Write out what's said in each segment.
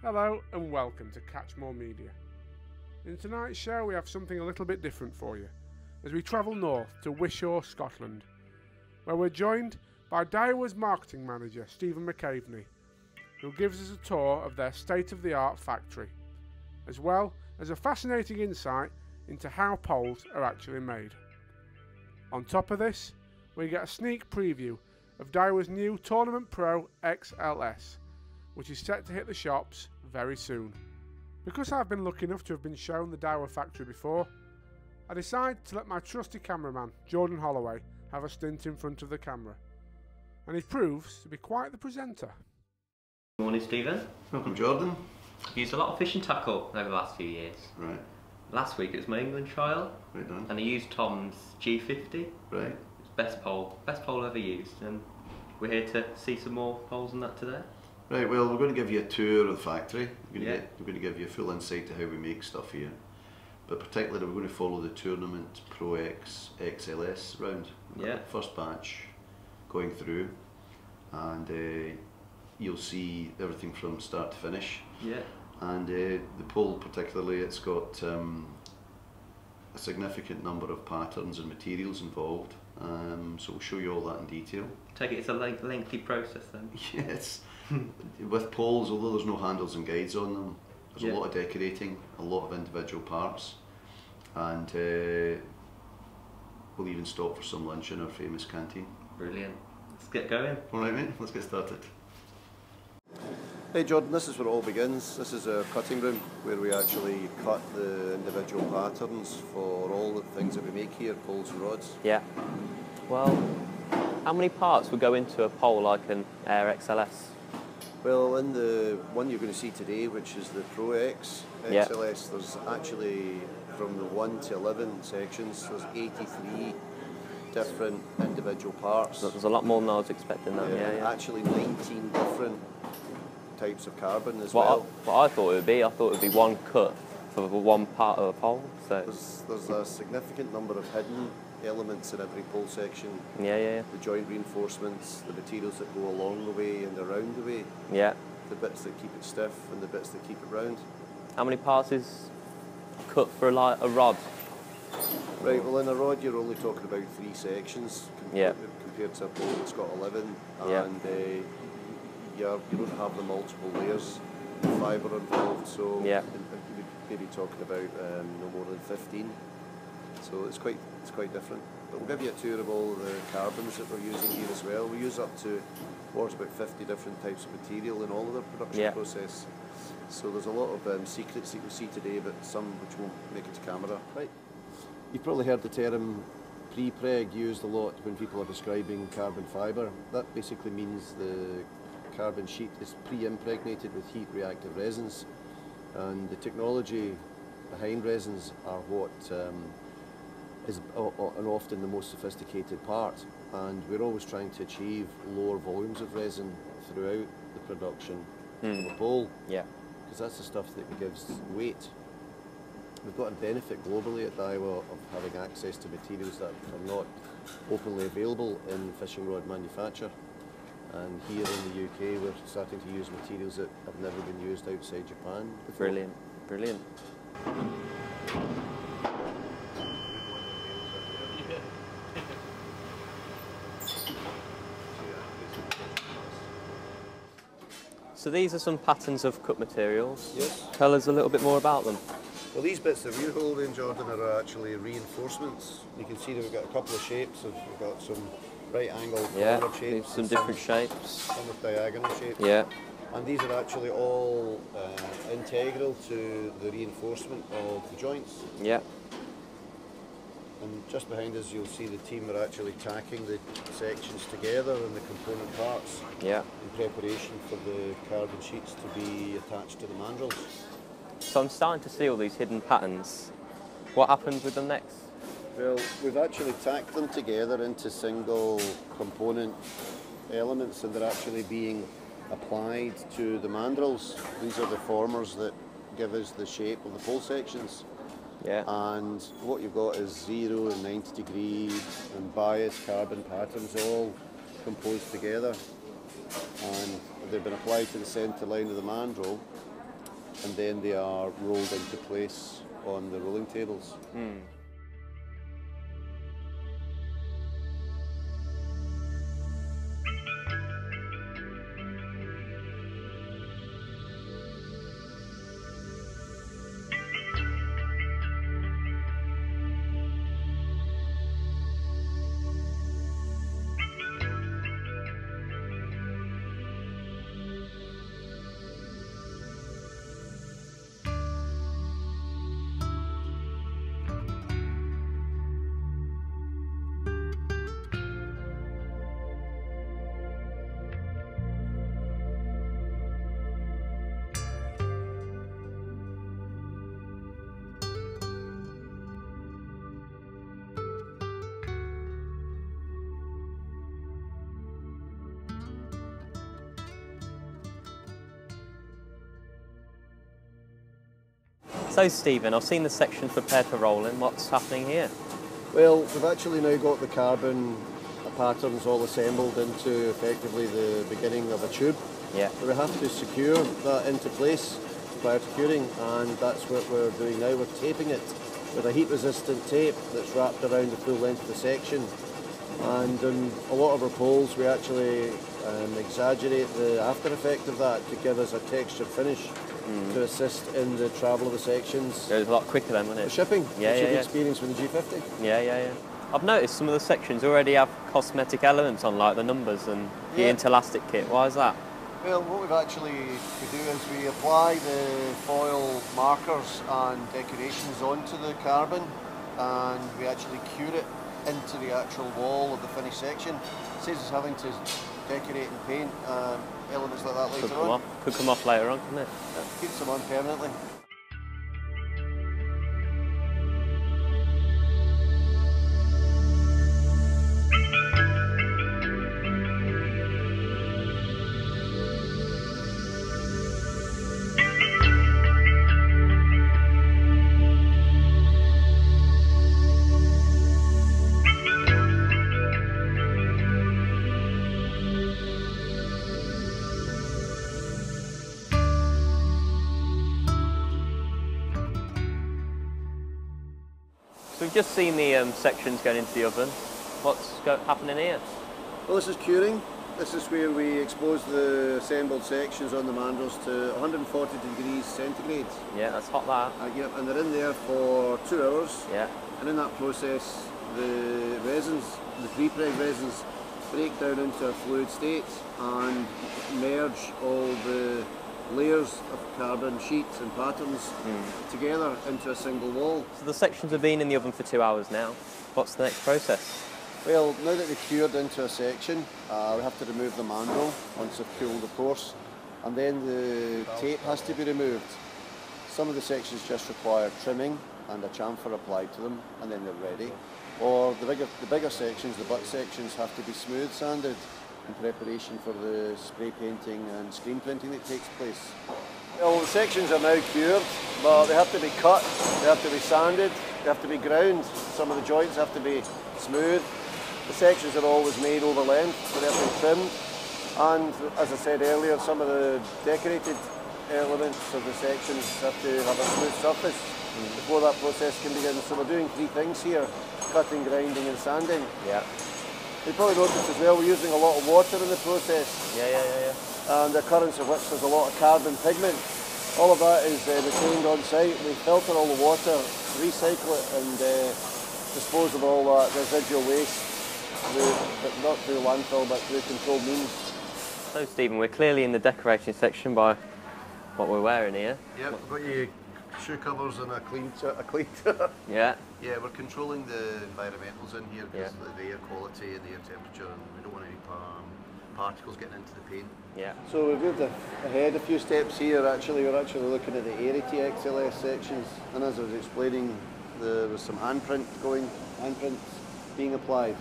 Hello and welcome to Catch More Media. In tonight's show we have something a little bit different for you as we travel north to Wishaw, Scotland, where we're joined by Daiwa's marketing manager Stephen McAveney, who gives us a tour of their state-of-the-art factory, as well as a fascinating insight into how poles are actually made. On top of this, we get a sneak preview of Daiwa's new Tournament Pro XLS, which is set to hit the shops very soon. Because I've been lucky enough to have been shown the Daiwa factory before, I decided to let my trusty cameraman Jordan Holloway have a stint in front of the camera, and he proves to be quite the presenter. Good morning, Stephen. Welcome, Jordan. I've used a lot of fishing tackle over the last few years. Right. Last week it was my England trial, Right done. and I used Tom's G50. Right. It's best pole ever used, and we're here to see some more poles on that today. Right, well, we're going to give you a tour of the factory. We're going to give you a full insight to how we make stuff here. But particularly we're going to follow the Tournament Pro X XLS round. Yeah. First batch going through, and you'll see everything from start to finish. Yeah. And the pole particularly, it's got a significant number of patterns and materials involved. So we'll show you all that in detail. Take it, it's a lengthy process then. Yes. With poles, although there's no handles and guides on them, there's a lot of decorating, a lot of individual parts, and we'll even stop for some lunch in our famous canteen. Brilliant. Let's get going. Alright mate, let's get started. Hey Jordan, this is where it all begins. This is our cutting room where we actually cut the individual patterns for all the things that we make here, poles and rods. Yeah. Well, how many parts would go into a pole like an Air XLS? Well, in the one you're going to see today, which is the Pro X XLS, there's actually from the 1 to 11 sections, there's 83 different individual parts. There's a lot more than I was expecting that. Yeah. Actually 19 different types of carbon as well. What I thought it would be, I thought it would be one cut for one part of a pole. So there's a significant number of hidden elements in every pole section. Yeah. The joint reinforcements, the materials that go along the way and around the way. Yeah. The bits that keep it stiff and the bits that keep it round. How many parts is cut for like a rod? Right, well in a rod you're only talking about 3 sections compared to a pole that's got 11, and you don't have the multiple layers of fibre involved, so you'd maybe talking about no more than 15. So it's quite different. But we'll give you a tour of all the carbons that we're using here as well. We use up to about 50 different types of material in all of the production process. So there's a lot of secrets that you'll see today, but some which won't make it to camera. Right. You've probably heard the term pre-preg used a lot when people are describing carbon fibre. That basically means the carbon sheet is pre-impregnated with heat-reactive resins, and the technology behind resins are what is often the most sophisticated part, and we're always trying to achieve lower volumes of resin throughout the production of a pole, because that's the stuff that gives weight. We've got a benefit globally at Daiwa of having access to materials that are not openly available in fishing rod manufacture, and here in the UK we're starting to use materials that have never been used outside Japan before. Brilliant. So these are some patterns of cut materials. Yes. Tell us a little bit more about them. Well, these bits that we're holding, Jordan, are actually reinforcements. You can see that we've got a couple of shapes. We've got some right angle corner shapes. Some different shapes. Some with diagonal shapes. Yeah. And these are actually all integral to the reinforcement of the joints. Yeah. And just behind us you'll see the team are actually tacking the sections together and the component parts in preparation for the carbon sheets to be attached to the mandrels. So I'm starting to see all these hidden patterns. What happens with them next? Well, we've actually tacked them together into single component elements, and they're actually being applied to the mandrels. These are the formers that give us the shape of the pole sections. Yeah. And what you've got is 0 and 90 degree and bias carbon patterns all composed together, and they've been applied to the centre line of the mandrel, and then they are rolled into place on the rolling tables. So Stephen, I've seen the sections prepared for rolling. What's happening here? Well, we've actually now got the carbon patterns all assembled into effectively the beginning of a tube. Yeah. But we have to secure that into place prior to curing, and that's what we're doing now. We're taping it with a heat-resistant tape that's wrapped around the full length of the section. And on a lot of our poles, we actually exaggerate the after effect of that to give us a textured finish to assist in the travel of the sections. It was a lot quicker then, wasn't it? The shipping, yeah, which yeah, you've experienced with the G50. Yeah. I've noticed some of the sections already have cosmetic elements on, like the numbers and the interlastic kit. Why is that? Well, what we do is we apply the foil markers and decorations onto the carbon, and we actually cure it into the actual wall of the finished section. It saves us having to decorate and paint elements like that later on. Could come off later on, couldn't it? Keeps them on permanently. So we've just seen the sections going into the oven. What's happening here? Well, this is curing. This is where we expose the assembled sections on the mandrels to 140 degrees centigrade. Yeah, that's hot, that. Yep, and they're in there for 2 hours. Yeah. And in that process, the resins, the pre-preg resins, break down into a fluid state and merge all the layers of carbon sheets and patterns together into a single wall. So the sections have been in the oven for 2 hours now. What's the next process? Well, now that they've cured into a section, we have to remove the mandrel once they've cooled, of course, and then the tape has to be removed. Some of the sections just require trimming and a chamfer applied to them, and then they're ready. Or the bigger sections, the butt sections, have to be smooth sanded in preparation for the spray painting and screen printing that takes place. Well, the sections are now cured, but they have to be cut, they have to be sanded, they have to be ground. Some of the joints have to be smooth. The sections are always made over length, so they have to be trimmed. And as I said earlier, some of the decorated elements of the sections have to have a smooth surface before that process can begin. So we're doing 3 things here: cutting, grinding and sanding. Yeah. You probably noticed as well we're using a lot of water in the process. Yeah. And the occurrence of which there's a lot of carbon pigment. All of that is retained on site. We filter all the water, recycle it and dispose of all that residual waste, but not through landfill but through controlled means. So Stephen, we're clearly in the decoration section by what we're wearing here. Yep, we've got your shoe covers and a clean Yeah. Yeah, we're controlling the environmentals in here because of the air quality and the air temperature, and we don't want any particles getting into the paint. Yeah. So we've moved ahead a few steps here. We're actually looking at the Aerity XLS sections, and as I was explaining, there was some handprints being applied.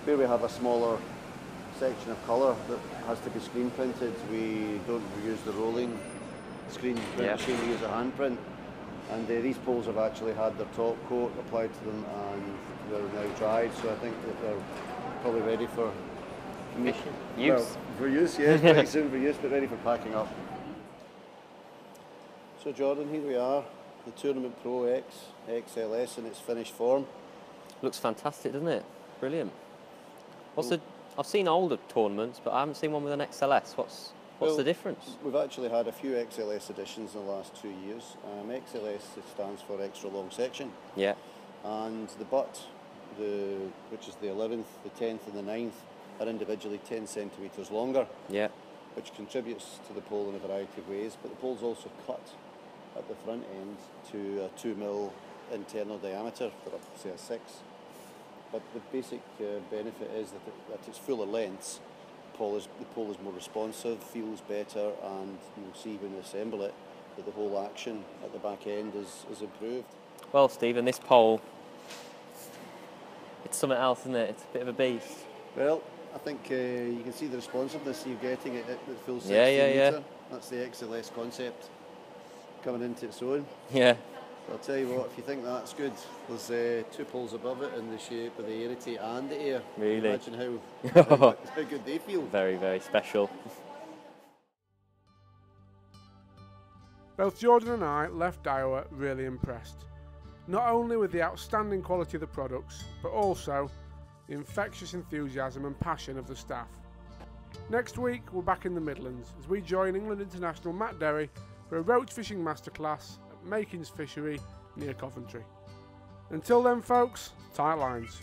Where we have a smaller section of colour that has to be screen printed, we don't use the rolling screen print machine, we use a handprint. And these poles have actually had their top coat applied to them and they're now dried, so I think that they're probably ready for use. Well, for use, yes, pretty soon for use, but ready for packing up. So Jordan, here we are, the Tournament Pro X XLS in its finished form. Looks fantastic, doesn't it? Brilliant. I've seen older tournaments, but I haven't seen one with an XLS. What's the difference? We've actually had a few XLS editions in the last 2 years. XLS stands for extra long section. Yeah. And the butt, which is the 11th, the 10th and the 9th, are individually 10 centimetres longer. Yeah. Which contributes to the pole in a variety of ways, but the pole's also cut at the front end to a 2mm internal diameter for say a 6. But the basic benefit is that it's fuller lengths. The pole is more responsive, feels better, and you'll see when you assemble it that the whole action at the back end is improved. Well, Stephen, this pole, it's something else, isn't it? It's a bit of a beast. Well, I think you can see the responsiveness you're getting at the full 16 metre. That's the XLS concept coming into its own. Yeah. So I'll tell you what, if you think that's good, there's 2 poles above it in the shape of the Airity and the Air. Really? Imagine how good they feel. Very, very special. Both Jordan and I left Daiwa really impressed, not only with the outstanding quality of the products, but also the infectious enthusiasm and passion of the staff. Next week we're back in the Midlands as we join England international Matt Derry for a roach fishing masterclass at Makins Fishery near Coventry. Until then folks, tight lines.